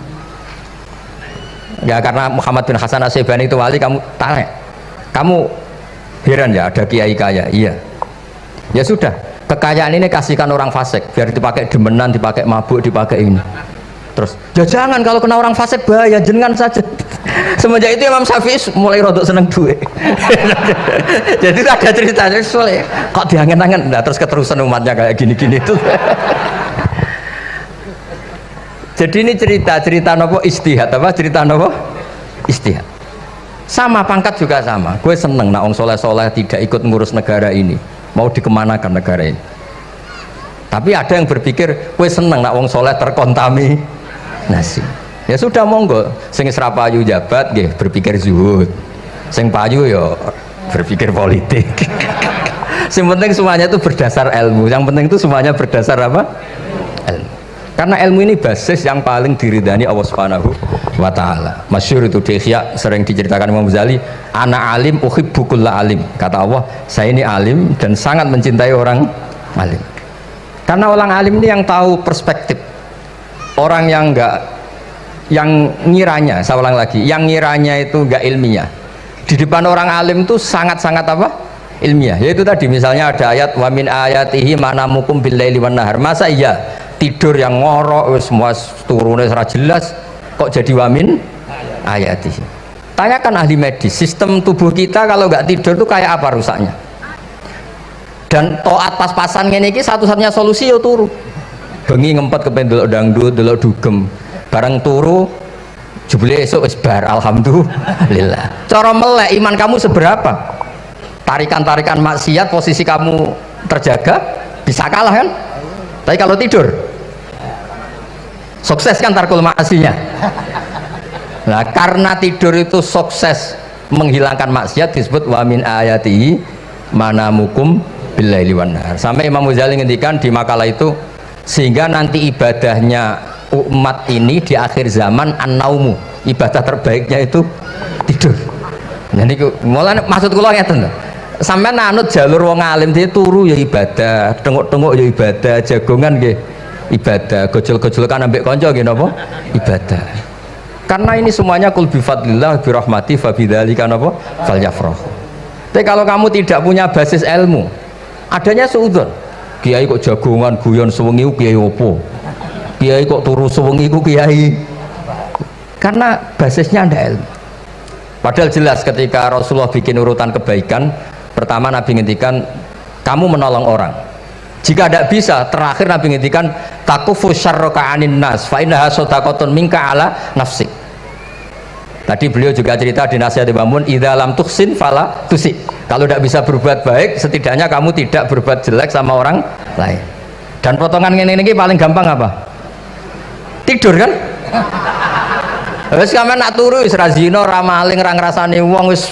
Ya karena Muhammad bin Hasan Asy-Syaibani itu wali, kamu tanya, kamu heran ya ada kiai kaya? Iya. Ya sudah, kekayaan ini kasihkan orang fasik, biar dipakai demenan, dipakai mabuk, dipakai ini. Terus, ya jangan, kalau kena orang fasik bahaya, jenengan saja. Semenjak itu Imam Syafi'i mulai rodok seneng duit. Jadi ada ceritanya soalnya kok diangen-angen, nah terus keterusan umatnya kayak gini-gini itu. Jadi ini cerita nopo istihad apa? Cerita nopo istihad. Sama pangkat juga sama. Gue seneng nak wong soleh-soleh tidak ikut ngurus negara ini, mau dikemanakan negara ini. Tapi ada yang berpikir gue seneng nak wong soleh terkontaminasi. Ya sudah monggo, sing serapayu jabat nggih berpikir zuhud, sing payu ya berpikir politik. Yang penting semuanya itu berdasar ilmu, yang penting itu semuanya berdasar apa? Ilmu. Karena ilmu ini basis yang paling diridani Allah Subhanahu wa ta'ala. Masyhur itu di Ihya sering diceritakan Imam Ghazali, ana alim uhibbu kulla alim. Kata Allah, saya ini alim dan sangat mencintai orang alim. Karena orang alim ini yang tahu perspektif. Orang yang enggak, yang ngiranya, saya ulang lagi, yang ngiranya itu enggak ilmiah, di depan orang alim itu sangat-sangat apa? Ilmiah. Yaitu tadi misalnya ada ayat wa min ayatihi manamukum bil laili wan nahar. Masa iya tidur yang ngorok semua turunnya secara jelas kok jadi wa min ayatihi? Tanyakan ahli medis, sistem tubuh kita kalau nggak tidur itu kayak apa rusaknya? Dan toat pas-pasan ini satu-satunya solusi ya turu. bengi ngempet kepen delok dangdut, delok dugem. Barang turu jebule esuk wis bar, alhamdulillah. Cara melek iman kamu seberapa? Tarikan-tarikan maksiat posisi kamu terjaga bisa kalah kan? Tapi kalau tidur sukses kan tarkul maksinya. Nah, karena tidur itu sukses menghilangkan maksiat disebut wa min ayatihi manamukum billaili wan nahar. Sampai Imam Ghazali ngendikan di makalah itu, sehingga nanti ibadahnya umat ini di akhir zaman an-naumu, ibadah terbaiknya itu tidur. Jadi mulane maksud kula ngeten lho. Sampeyan anut jalur wong alim dia turu ya ibadah, tengok-tengok ya ibadah, jagongan nggih ibadah, gojol-gojolkan ambek kanca nggih napa? Ibadah. Karena ini semuanya kul bi fadlillah bi rahmati fa bidzalika napa? Falyafrahu. Tapi kalau kamu tidak punya basis ilmu, adanya suudzon. Kiai kok jagongan guyon sewengi kiai opo? Kiai kok turu sewengi ku kiai. Karena basisnya ada ilmu. Padahal jelas ketika Rasulullah bikin urutan kebaikan, pertama Nabi ngendikan kamu menolong orang. Jika tidak bisa, terakhir Nabi ngendikan takufu syarraka anin nas fa innaha shadaqatun minka ala nafsik. Tadi beliau juga cerita di nasihat Imam Mun, idza lam tuhsin fala tusi. Kalau tidak bisa berbuat baik, setidaknya kamu tidak berbuat jelek sama orang lain. Dan potongan ini paling gampang apa? Tidur kan? Wis sampeyan nak turu wis ra zina, ra maling, ra ngrasani wong wis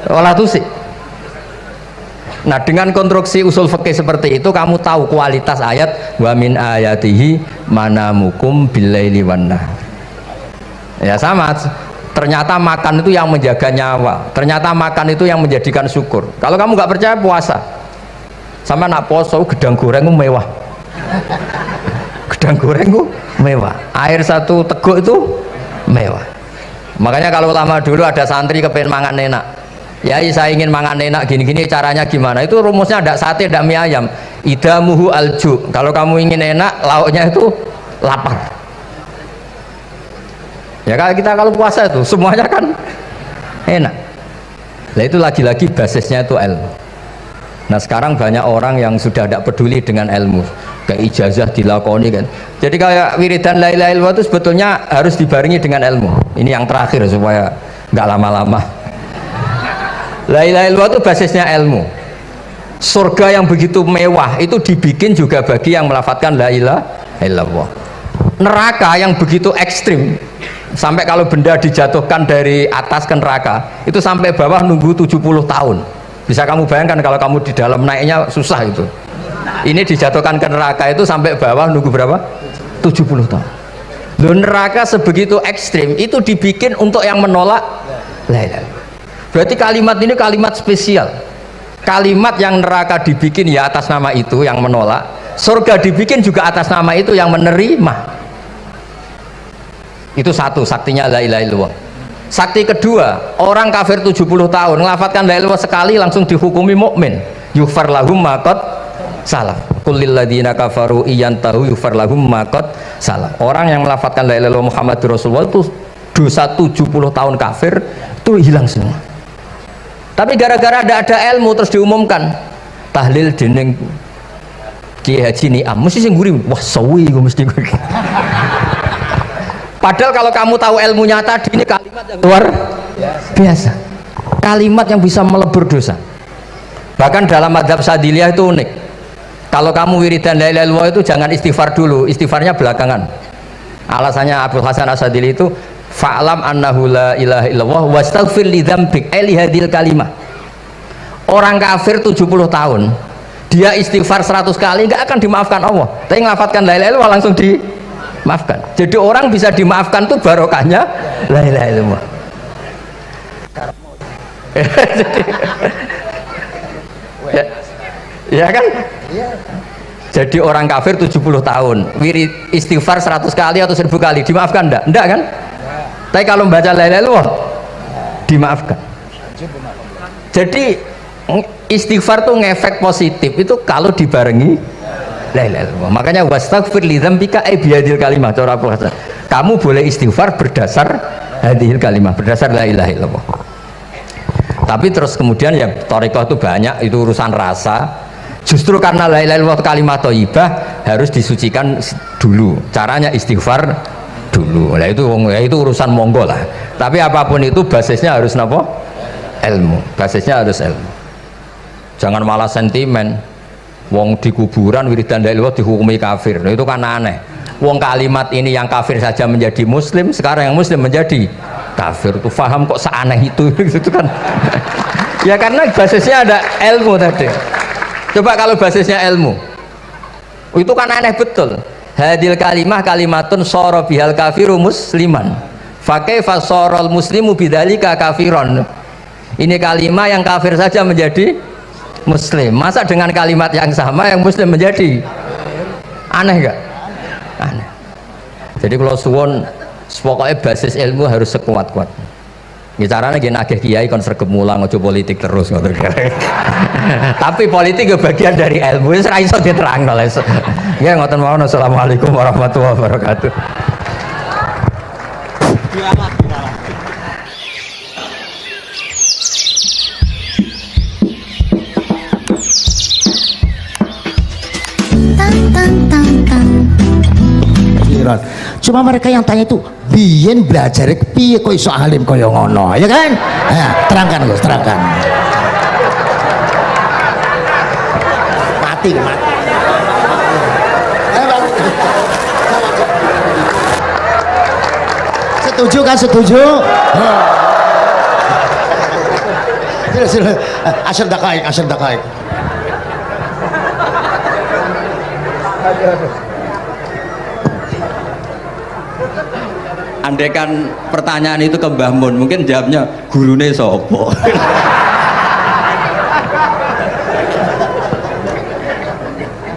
ora tusik. Nah, dengan konstruksi usul fikih seperti itu kamu tahu kualitas ayat wa min ayatihi manamukum billaili wan nahar. Ya sama, ternyata makan itu yang menjaga nyawa, ternyata makan itu yang menjadikan syukur. Kalau kamu nggak percaya puasa, sama nak poso gedang goreng mewah. Gedang goreng mewah, air satu teguk itu mewah. Makanya kalau lama dulu ada santri kepengen mangan enak, ya saya ingin mangan enak gini-gini, caranya gimana? Itu rumusnya ada sate, ada mie ayam. Idamuhu alju. Kalau kamu ingin enak, lauknya itu lapar. Ya kalau puasa itu semuanya kan enak. Nah itu lagi-lagi basisnya itu ilmu. Nah sekarang banyak orang yang sudah tidak peduli dengan ilmu, kayak ijazah dilakoni kan. Jadi kayak wiridan la ilaha illallah itu sebetulnya harus dibarengi dengan ilmu. Ini yang terakhir supaya nggak lama-lama. La ilaha illallah itu basisnya ilmu. Surga yang begitu mewah itu dibikin juga bagi yang melafadzkan la ilaha illallah. Neraka yang begitu ekstrim, sampai kalau benda dijatuhkan dari atas ke neraka itu sampai bawah nunggu 70 tahun. Bisa kamu bayangkan kalau kamu di dalam, naiknya susah itu. Ini dijatuhkan ke neraka itu sampai bawah nunggu berapa? 70 tahun. Loh, neraka sebegitu ekstrim itu dibikin untuk yang menolak la ilaha illallah. Berarti kalimat ini kalimat spesial. Kalimat yang neraka dibikin ya atas nama itu yang menolak, surga dibikin juga atas nama itu yang menerima. Itu satu saktinya la ilaha illallah. Sakti kedua, orang kafir 70 tahun ngelafatkan la ilaha illallah sekali langsung dihukumi mukmin. Yughfar lahum ma qad salaf. Qul lil ladzina kafaru iyantahu yughfar lahum ma qad salaf. Orang yang melafatkan la ilaha illallah Muhammadur Rasulullah itu dosa 70 tahun kafir itu hilang semua. Tapi gara-gara ada ilmu terus diumumkan tahlil dening Kiai Haji Niam mesti sing nguri, wah sawi gue mesti gue. Padahal kalau kamu tahu ilmunya tadi, ini kalimat yang luar biasa, kalimat yang bisa melebur dosa. Bahkan dalam madzhab Sadiliyah itu unik. Kalau kamu wiridan la ilaha illallah itu jangan istighfar dulu, istighfarnya belakangan. Alasannya Abdul Hasan As-Sadili itu fa'lam annahu la ilaha illallah wastaghfir li dzambik li hadhil kalimah. Orang kafir 70 tahun dia istighfar 100 kali nggak akan dimaafkan Allah, tapi ngelafatkan la ilaha illallah langsung dimaafkan. Jadi orang bisa dimaafkan tuh barokahnya la ilaha illallah. Ya kan? Jadi orang kafir 70 tahun wirid istighfar 100 kali atau 1000 kali dimaafkan enggak? Enggak kan? Tapi kalau membaca la ilaha illallah dimaafkan. Jadi istighfar tuh ngefek positif itu kalau dibarengi la ilaha illallah. Makanya wastaghfir li dzambika bihadil kalimah, cara Abu Hasan. Kamu boleh istighfar berdasar hadhil kalimah, berdasar la ilaha illallah. Tapi terus kemudian ya thariqah itu banyak, itu urusan rasa. Justru karena la ilaha illallah kalimat thayyibah harus disucikan dulu. Caranya istighfar dulu. Nah itu urusan monggo lah. Tapi apapun itu basisnya harus napa? Ilmu. Basisnya harus ilmu. Jangan malah sentimen. Wong di kuburan wiridan la ilaha illallah dihukumi kafir. Nah, itu kan aneh. Wong kalimat ini yang kafir saja menjadi muslim, sekarang yang muslim menjadi kafir. Itu paham kok seaneh itu gitu kan. Ya karena basisnya ada ilmu tadi. Coba kalau basisnya ilmu, itu kan aneh betul. Hadil kalimah kalimatun soro bihal kafiru musliman. Fakaifa sorol muslimu bidzalika kafiron. Ini kalimat yang kafir saja menjadi muslim. Masa dengan kalimat yang sama yang muslim menjadi aneh gak? Aneh. Jadi kalau suwon, pokoknya basis ilmu harus sekuat-kuat. Ya caranya gini nagih kiai kon sregep mulang aja politik terus ngoten. Tapi politik ya bagian dari ilmu, wis ra iso diterangno lho. Nggih ngoten mawon. Assalamualaikum warahmatullahi wabarakatuh. Cuma mereka yang tanya itu biyen belajar piye kok iso alim kaya ngono, ya kan? Nah, terangkan Gus, terangkan. Mati. Setuju kan? Setuju? Sila. Asal dakaik. Andaikan pertanyaan itu ke Mbah Mun, mungkin jawabnya gurune sopo.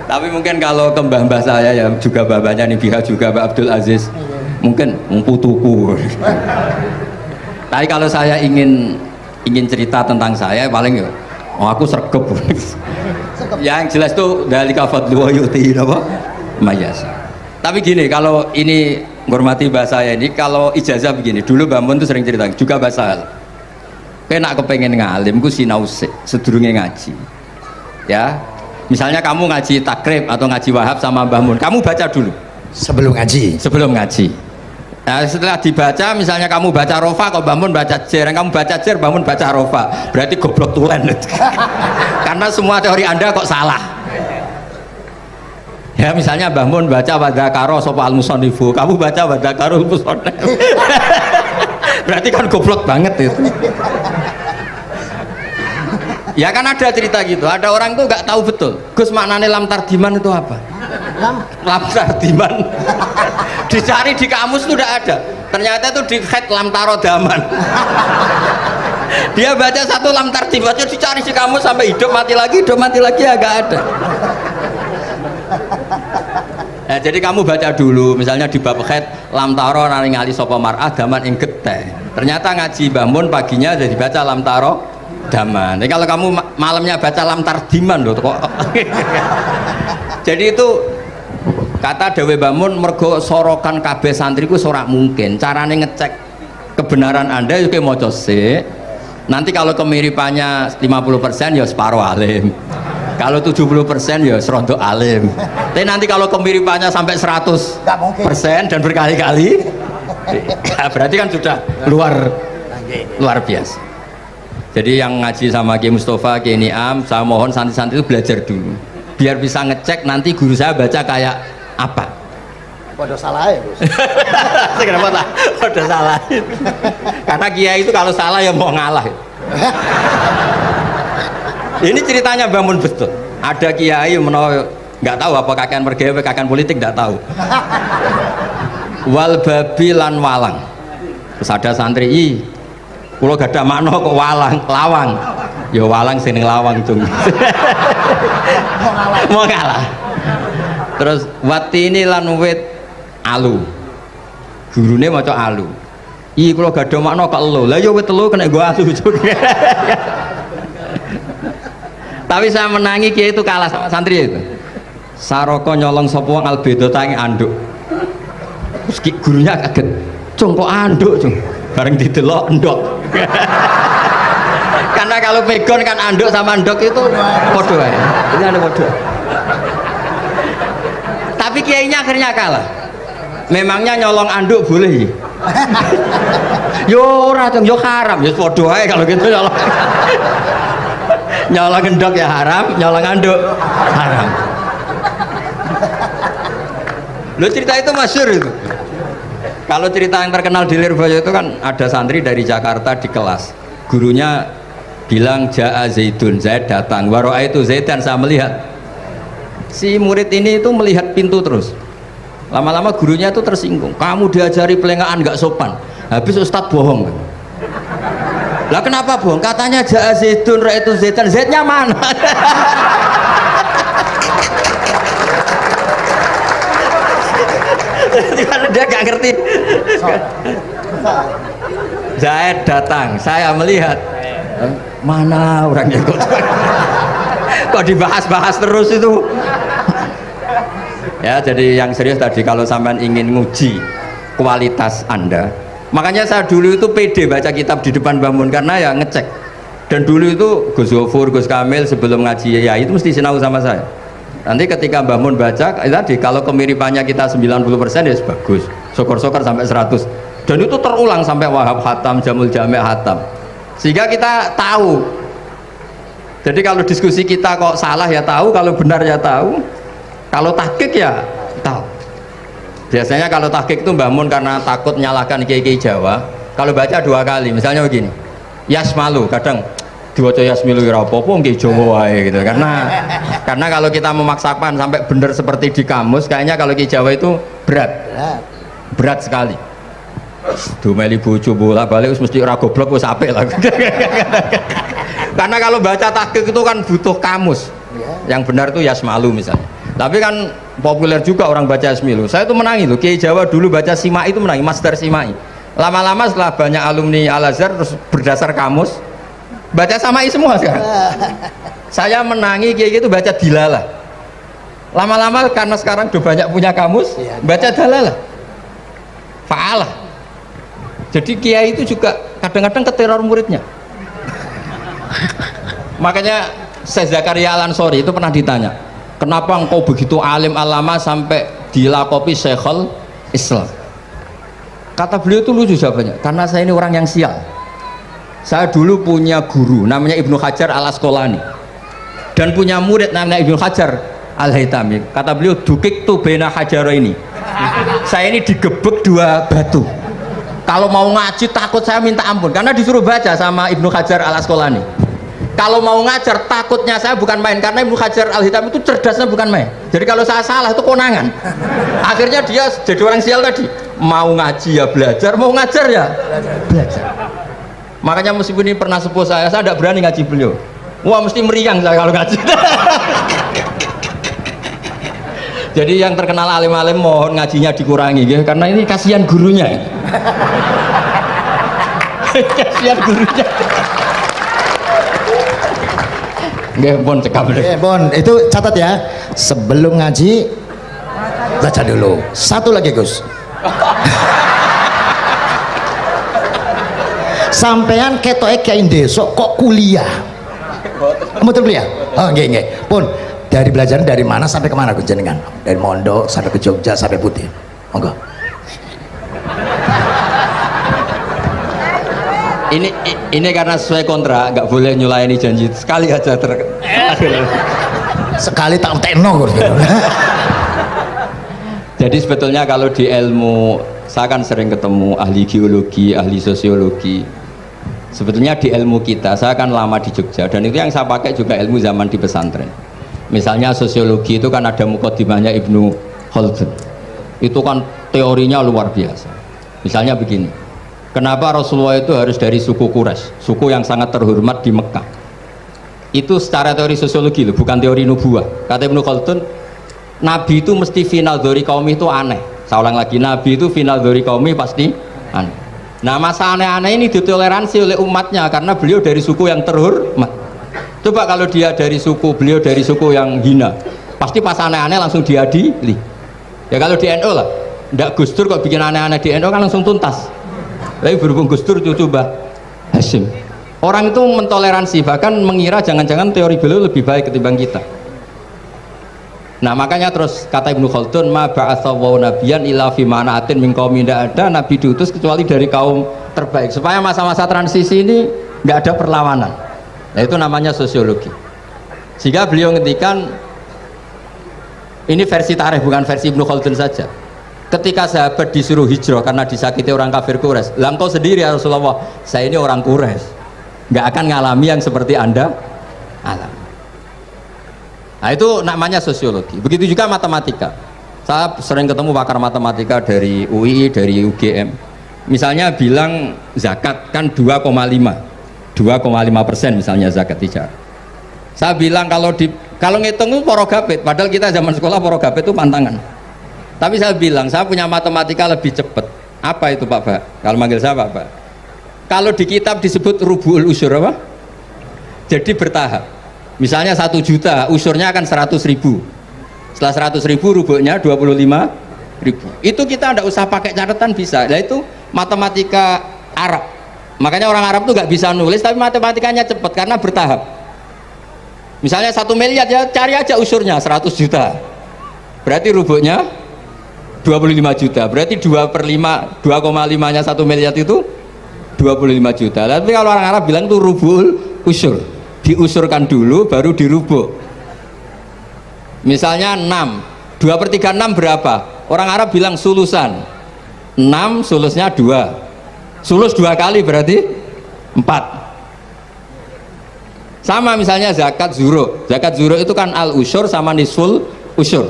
Tapi mungkin kalau ke mbah-mbah saya ya juga babanya nih Biha juga Mbak Abdul Aziz, mungkin putuku. Tapi kalau saya ingin cerita tentang saya paling ya, aku sregep. Yang jelas tuh dari kafadlu wa yuti apa? Mayasa. Tapi gini, kalau ini menghormati bahasa saya ini, kalau ijazah begini, dulu Mbak Mun tuh sering cerita juga bahasa hal. Kena kepengen ngalim, ku sinau sedurunge ngaji. Ya, misalnya kamu ngaji takrib atau ngaji wahab sama Mbah Mun, kamu baca dulu sebelum ngaji. Nah, setelah dibaca, misalnya kamu baca rofa, kok Mbah Mun baca jer, kamu baca jer, Mbah Mun baca rofa, berarti goblok tulen. Karena semua teori Anda kok salah. Ya misalnya Mbah Mun baca wadakaro sopa al-musannifu, kamu baca wadakaro al-musannif. Berarti kan goblok banget itu. Ya kan ada cerita gitu, ada orang tuh nggak tahu betul Gus maknanya lam tardiman itu apa. Lam tardiman dicari di kamus tuh udah ada, ternyata itu di khet lam tarodaman. Dia baca satu lam tardiman, dicari di kamus sampai hidup mati lagi ya nggak ada. Nah, jadi kamu baca dulu, misalnya di bab khet lam taro naringali sopo mar'ah daman ing geteh. Ternyata ngaji Mbah Mun paginya jadi baca lam taro daman. Jadi kalau kamu malamnya baca lam tardiman loh kok. Jadi itu kata Dewi Mbah Mun mergo sorokan kabeh santriku sorak mungkin. Carane ngecek kebenaran Anda juga mau sik. Nanti kalau kemiripannya 50% ya separuh alim. Kalau 70% ya serontok alim. Tapi nanti kalau kemiripannya sampai 100% dan berkali-kali, berarti kan sudah luar biasa. Jadi yang ngaji sama Ki Mustafa, Ki Niam, saya mohon santri-santri itu belajar dulu, biar bisa ngecek nanti guru saya baca kayak apa. Waduh salah ya Gus. Kenapa lah? Waduh salah. Karena kiai itu kalau salah ya mau ngalah. Ini ceritanya bangun betul. Ada kiai nggak tahu apa kakean mergawe kakean politik nggak tahu. Wal babi lan walang. Terus ada santri, kulo gak ada makna kok lawang. Ya walang sing lawang cung. Mau ngalah. Terus watini lan wit alu. Gurune maca alu. Kulo gak ada makna kok elo. Lah ya wit telu kena go alu cung. Tapi saya menangi kiai itu kalah sama santri itu. Saroko nyolong sapa wong albedo tangi anduk. Terus gurunya kaget. Cung kok anduk, cung. Bareng didelok endok. Kan Karena kalau pegon kan anduk sama anduk itu podo ya. Ini ada podo. Tapi kiainya akhirnya kalah. Memangnya nyolong anduk boleh? Yo ora dong, yo haram, yo podo ae kalau gitu nyolong. Nyolong endok ya haram, nyolong anduk haram. Lo cerita itu masyhur itu. Kalau cerita yang terkenal di Lirboyo itu kan ada santri dari Jakarta di kelas. Gurunya bilang Ja'a Zaidun, Zaid datang. Waro'a itu Zaidan, saya melihat. Si murid ini itu melihat pintu terus. Lama-lama gurunya itu tersinggung. Kamu diajari pelengahan nggak sopan. Habis Ustadz bohong. Lah kenapa bohong? Katanya Ja'a Zaidun, Ra itu Zaidan. Zaidnya mana? Dia gak ngerti. Zaid datang, saya melihat. Mana orangnya kok dibahas-bahas terus itu. Ya, jadi yang serius tadi, kalau sampean ingin nguji kualitas Anda, makanya saya dulu itu pede baca kitab di depan Mbah Mun karena ya ngecek. Dan dulu itu Gus Zofur, Gus Kamil sebelum ngaji ya itu mesti sinau sama saya. Nanti ketika Mbah Mun baca tadi, kalau kemiripannya kita 90% ya bagus, syukur-syukur sampai 100, dan itu terulang sampai Wahab Hatam, Jamul Jami' Hatam, sehingga kita tahu. Jadi kalau diskusi kita kok salah ya tahu, kalau benar ya tahu, kalau tahqiq ya tahu. Biasanya kalau tahqiq itu Mbah Mun karena takut nyalahkan kiai-kiai Jawa, kalau baca 2 kali, misalnya begini, Yasmalu, kadang diwaca Yasmilu ya apa-apa nggih Jawa wae gitu. Karena kalau kita memaksakan sampai benar seperti di kamus, kayaknya kalau ki Jawa itu berat sekali. Dumeli bojo bolak-balik wis mesti ora goblok wis apik lah. Karena kalau baca tahqiq itu kan butuh kamus. Yang benar itu Yasmalu misalnya. Tapi kan populer juga orang baca Yasmilu. Saya itu menangi loh, Kiai Jawa dulu baca Simai itu menangi, Master Simai. Lama-lama setelah banyak alumni Al-Azhar terus berdasar kamus baca Samai semua sekarang. Saya menangi Kiai itu baca Dilalah. Lama-lama karena sekarang udah banyak punya kamus, baca Dalalah, Fa'alah. Jadi Kiai itu juga kadang-kadang keteror muridnya. Makanya Syekh Zakaria Al-Ansori itu pernah ditanya, kenapa engkau begitu alim alama sampai dilakopi Syekhul Islam? Kata beliau itu lucu jawabannya, karena saya ini orang yang sial. Saya dulu punya guru namanya Ibnu Hajar Al-Asqalani dan punya murid namanya Ibnu Hajar Al-Haytami. Kata beliau, dukik tuh bena hajaro ini. Saya ini digebek 2 batu. Kalau mau ngaji takut saya minta ampun karena disuruh baca sama Ibnu Hajar Al-Asqalani. Kalau mau ngajar takutnya saya bukan main karena Ibnu Hajar Al-Haytami itu cerdasnya bukan main. Jadi kalau saya salah itu konangan. Akhirnya dia jadi orang sial tadi. Mau ngaji ya belajar, mau ngajar ya belajar. Makanya meskipun ini pernah sepuh saya tidak berani ngaji beliau. Wah mesti meriang saya kalau ngaji. Jadi yang terkenal alim-alim mohon ngajinya dikurangi ya, karena ini kasihan gurunya. Kasihan gurunya. Nggih, pun cekap. Bon, itu catat ya. Sebelum ngaji baca dulu. Satu lagi, Gus. Sampean ketoke kiai ndesok kok kuliah. Betul kuliah? Oh, nggih nggih. Pun dari belajar dari mana sampai kemana Gus jenengan? Dari Mondok sampai ke Jogja sampai Putih. Monggo. Ini karena sesuai kontrak, nggak boleh nyulayani janji sekali aja Sekali tak entekno Gus. Jadi sebetulnya kalau di ilmu, saya kan sering ketemu ahli geologi, ahli sosiologi. Sebetulnya di ilmu kita, saya kan lama di Jogja dan itu yang saya pakai juga ilmu zaman di pesantren. Misalnya sosiologi itu kan ada mukadimahnya Ibnu Khaldun. Itu kan teorinya luar biasa. Misalnya begini, kenapa Rasulullah itu harus dari suku Quraisy, suku yang sangat terhormat di Mekah? Itu secara teori sosiologi loh, bukan teori nubuah. Kata Ibnu Khaldun, Nabi itu mesti final dari kaum itu aneh. Saya ulang lagi, Nabi itu final dari kaum pasti aneh. Nah masa aneh-aneh ini ditoleransi oleh umatnya karena beliau dari suku yang terhormat. Coba kalau dia dari suku, beliau dari suku yang hina, pasti pas aneh-aneh langsung diadili. Ya kalau di NU lah, ndak Gus Dur kok bikin aneh-aneh di NU kan langsung tuntas. Tapi berhubung Gus Dur cucu Mbah Hasyim, Orang itu mentoleransi, bahkan mengira jangan-jangan teori beliau lebih baik ketimbang kita. Nah makanya terus kata Ibnu Khaldun, ma ba'atsawu nabiyan illa fi manaatin min qaumin, tidak ada nabi diutus kecuali dari kaum terbaik, supaya masa-masa transisi ini nggak ada perlawanan. Nah itu namanya sosiologi. Sehingga beliau ngendikan, ini versi tarikh bukan versi Ibnu Khaldun saja, ketika sahabat disuruh hijrah karena disakiti orang kafir Quraisy, lah engkau sendiri ya Rasulullah, saya ini orang Quraisy, nggak akan ngalami yang seperti Anda alami. Nah itu namanya sosiologi. Begitu juga matematika. Saya sering ketemu pakar matematika dari UI, dari UGM. Misalnya bilang zakat kan 2,5% misalnya zakat tijar. Saya bilang kalau ngitung itu porogabit, padahal kita zaman sekolah porogabit itu pantangan. Tapi saya bilang saya punya matematika lebih cepat. Apa itu Pak Ba? Kalau manggil saya Pak Ba. Kalau di kitab disebut rubu'ul usyur apa? Jadi bertahap. Misalnya 1 juta, usurnya akan 100.000. Setelah 100.000 rubuknya 25.000. Itu kita tidak usah pakai catatan bisa. Nah itu matematika Arab. Makanya orang Arab tuh nggak bisa nulis, tapi matematikanya cepat karena bertahap. Misalnya 1 miliar ya cari aja usurnya 100 juta. Berarti rubuknya 25 juta. Berarti 2/5, 2,5-nya 1 miliar itu 25 juta. Tapi kalau orang Arab bilang itu rubul usur. Diusurkan dulu baru dirubuk. Misalnya 6, 2/3 6 berapa? Orang Arab bilang sulusan. 6 sulusnya 2, sulus 2 kali berarti 4. Sama misalnya zakat zuro. Zakat zuro itu kan al usyur sama nisful usyur.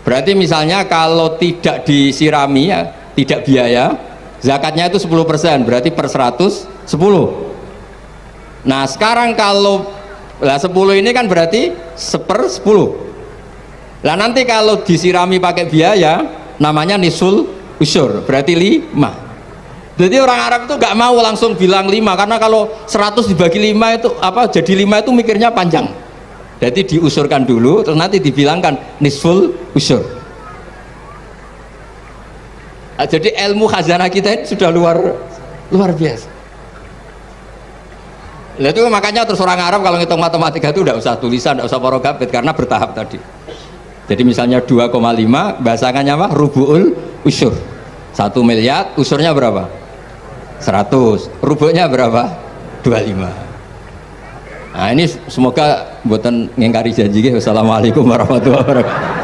Berarti misalnya kalau tidak disirami ya, tidak biaya, zakatnya itu 10%, berarti per 100 10. Nah sekarang kalau 10 ini kan berarti 1/10. Lah nanti kalau disirami pakai biaya namanya nisul usyur, berarti 5. Jadi orang Arab itu nggak mau langsung bilang 5, karena kalau 100 dibagi 5 itu apa, jadi 5 itu mikirnya panjang. Jadi diusurkan dulu terus nanti dibilangkan nisful usyur. Nah, jadi ilmu khazanah kita ini sudah luar biasa. Nah, itu makanya terus orang Arab kalau ngitung matematika itu tidak usah tulisan, tidak usah porogabit karena bertahap tadi. Jadi misalnya 2,5 bahasannya apa? Rubu'ul usyur. 1 miliar usurnya berapa? 100. Rubuknya berapa? 25. Nah ini semoga buatan ngingkari janji. Wassalamualaikum warahmatullahi wabarakatuh.